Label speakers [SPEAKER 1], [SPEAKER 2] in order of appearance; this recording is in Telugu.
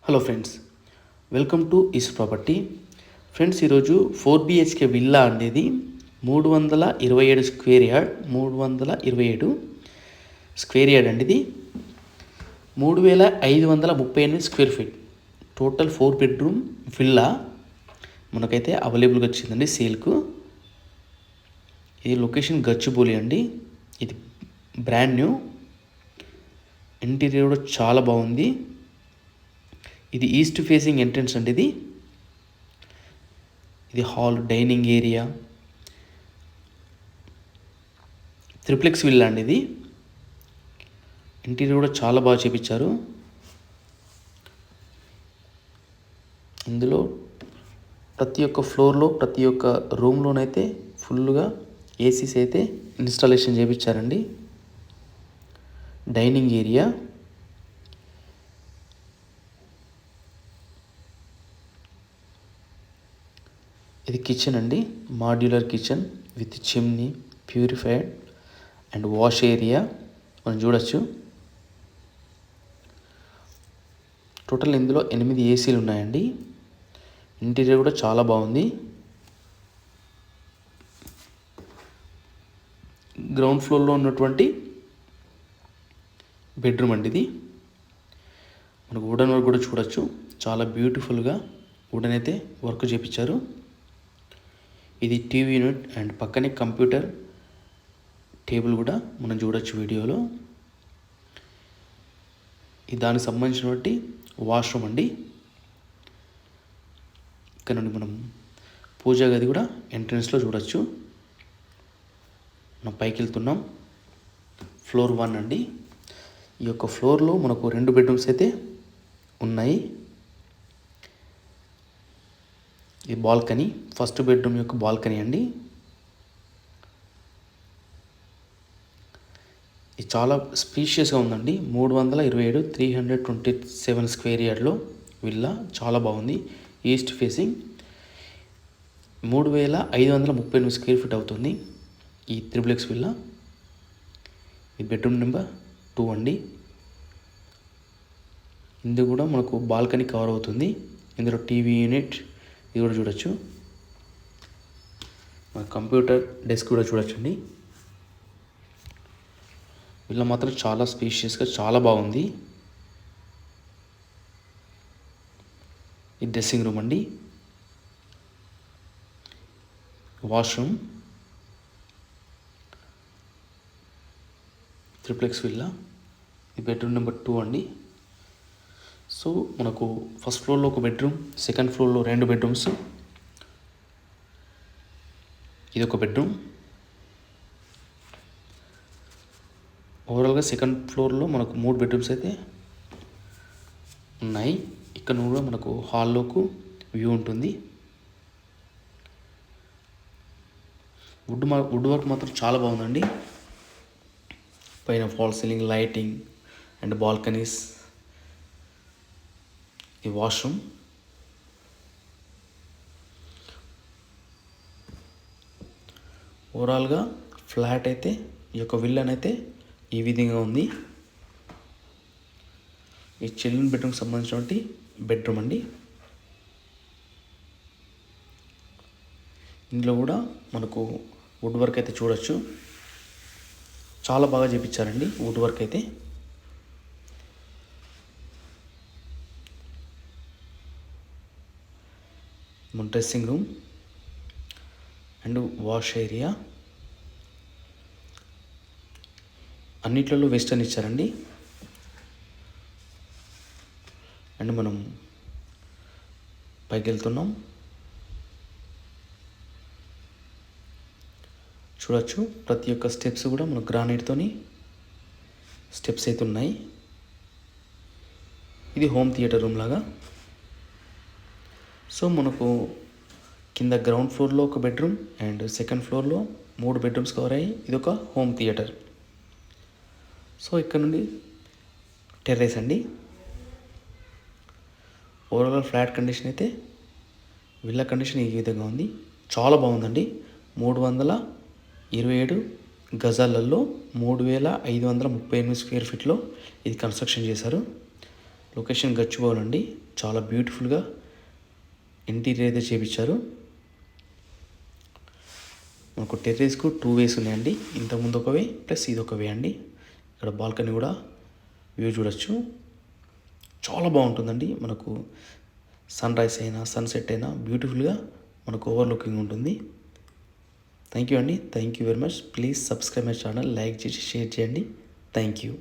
[SPEAKER 1] Hello friends, welcome to east property. Friends, ఈరోజు 4 BHK విల్లా అనేది 327 స్క్వేర్ యార్డ్ 327 స్క్వేర్ యార్డ్ అండి. ఇది 3538 square feet total 4 bedroom villa మనకైతే అవైలబుల్గా వచ్చిందండి సేల్కు. ఇది లొకేషన్ గచ్చిబౌలి అండి. ఇది బ్రాండ్ న్యూ, ఇంటీరియర్ కూడా చాలా బాగుంది. ఇది ఈస్ట్ ఫేసింగ్ ఎంట్రన్స్ అండి. ఇది hall, dining area, triplex villa అండి. ఇది ఇంటీరియర్ కూడా చాలా బాగా చేపించారు. ఇందులో ప్రతి ఒక్క ఫ్లోర్లో, ప్రతి ఒక్క రూమ్లోనైతే ఫుల్గా ఏసీస్ అయితే ఇన్స్టాలేషన్ చేయించారండి. డైనింగ్ ఏరియా, ఇది కిచెన్ అండి. Modular kitchen with chimney, purified and wash area మనం చూడొచ్చు. టోటల్ ఇందులో 8 ఏసీలు ఉన్నాయండి. ఇంటీరియర్ కూడా చాలా బాగుంది. గ్రౌండ్ ఫ్లోర్లో ఉన్నటువంటి బెడ్రూమ్ అండి. ఇది మనకు వుడెన్ వర్క్ కూడా చూడొచ్చు. చాలా బ్యూటిఫుల్గా వుడెన్ అయితే వర్క్ చేయించారు. ఇది టీవీ యూనిట్ అండ్ పక్కనే కంప్యూటర్ టేబుల్ కూడా మనం చూడొచ్చు వీడియోలో. ఇది దానికి సంబంధించినటువంటి వాష్రూమ్ అండి. ఇక్కడ నుండి మనం పూజా గది కూడా ఎంట్రన్స్లో చూడొచ్చు. మనం పైకి వెళ్తున్నాం. ఫ్లోర్ 1 అండి. ఈ యొక్క ఫ్లోర్లో మనకు 2 బెడ్రూమ్స్ అయితే ఉన్నాయి. ఈ బాల్కనీ, ఫస్ట్ బెడ్రూమ్ యొక్క బాల్కనీ అండి. ఇది చాలా స్పీషియస్గా ఉందండి. 327 327 స్క్వేర్ యార్డ్లో విల్లా చాలా బాగుంది. ఈస్ట్ ఫేసింగ్ 3538 స్క్వేర్ ఫీట్ అవుతుంది ఈ త్రిప్లెక్స్ విల్లా. ఇది బెడ్రూమ్ నెంబర్ 2 అండి. ఇందులో కూడా మనకు బాల్కనీ కవర్ అవుతుంది. ఇందులో టీవీ యూనిట్ ఇది కూడా చూడొచ్చు. కంప్యూటర్ డెస్క్ కూడా చూడొచ్చండి. వీళ్ళ మాత్రం చాలా స్పేషియస్గా చాలా బాగుంది. ఇది డ్రెస్సింగ్ రూమ్ అండి. Washroom, triplex villa. ఇది బెడ్రూమ్ నెంబర్ 2 అండి. సో మనకు ఫస్ట్ ఫ్లోర్లో ఒక బెడ్రూమ్, సెకండ్ ఫ్లోర్లో 2 బెడ్రూమ్స్, ఇది ఒక బెడ్రూమ్. ఓవరాల్గా సెకండ్ ఫ్లోర్లో మనకు 3 బెడ్రూమ్స్ అయితే ఉన్నాయి. ఇక్కడ కూడా మనకు హాల్లోకి వ్యూ ఉంటుంది. వుడ్ వర్క్ మాత్రం చాలా బాగుందండి. పైన fall ceiling, lighting and balconies. ఈ వాష్రూమ్, ఓవరాల్గా ఫ్లాట్ అయితే ఈ యొక్క విల్లానైతే ఈ విధంగా ఉంది. ఈ చిల్డ్రన్ బెడ్రూమ్కి సంబంధించినటువంటి బెడ్రూమ్ అండి. ఇందులో కూడా మనకు వుడ్ వర్క్ అయితే చూడొచ్చు. చాలా బాగా చేయించారండి వుడ్ వర్క్ అయితే. మన dressing room and wash area అన్నిట్లలో వెస్టర్న్ ఇచ్చారండి. అండ్ మనం పైకి వెళ్తున్నాం. చూడొచ్చు ప్రతి ఒక్క స్టెప్స్ కూడా మన గ్రానైట్తోని స్టెప్స్ అయితే ఉన్నాయి. ఇది హోమ్ థియేటర్ రూమ్ లాగా. సో మనకు కింద గ్రౌండ్ ఫ్లోర్లో ఒక బెడ్రూమ్ అండ్ సెకండ్ ఫ్లోర్లో 3 బెడ్రూమ్స్ కవర్ అయ్యి ఇది ఒక హోమ్ థియేటర్. సో ఇక్కడ నుండి టెర్రస్ అండి. ఓవరాల్ ఫ్లాట్ కండిషన్ అయితే విల్లా కండిషన్ ఈ విధంగా ఉంది. చాలా బాగుందండి. 327 గజాలలో 3538 స్క్వేర్ ఫీట్లో ఇది కన్స్ట్రక్షన్ చేశారు. లొకేషన్ గచ్చిబౌలి అండి. చాలా బ్యూటిఫుల్గా ఇంటీరియర్ అయితే చేపించారు. మనకు టెర్రస్కు 2 వేస్ ఉన్నాయండి. ఇంతకుముందు ఒక వే ప్లస్ ఇది ఒక వే అండి. ఇక్కడ బాల్కనీ కూడా వ్యూ చూడొచ్చు. చాలా బాగుంటుందండి. మనకు సన్ రైజ్ అయినా సన్సెట్ అయినా బ్యూటిఫుల్గా మనకు ఓవర్లుకింగ్ ఉంటుంది. థ్యాంక్ యూ అండి. Thank you very much. Please subscribe my channel, like చేసి షేర్ చేయండి. Thank you.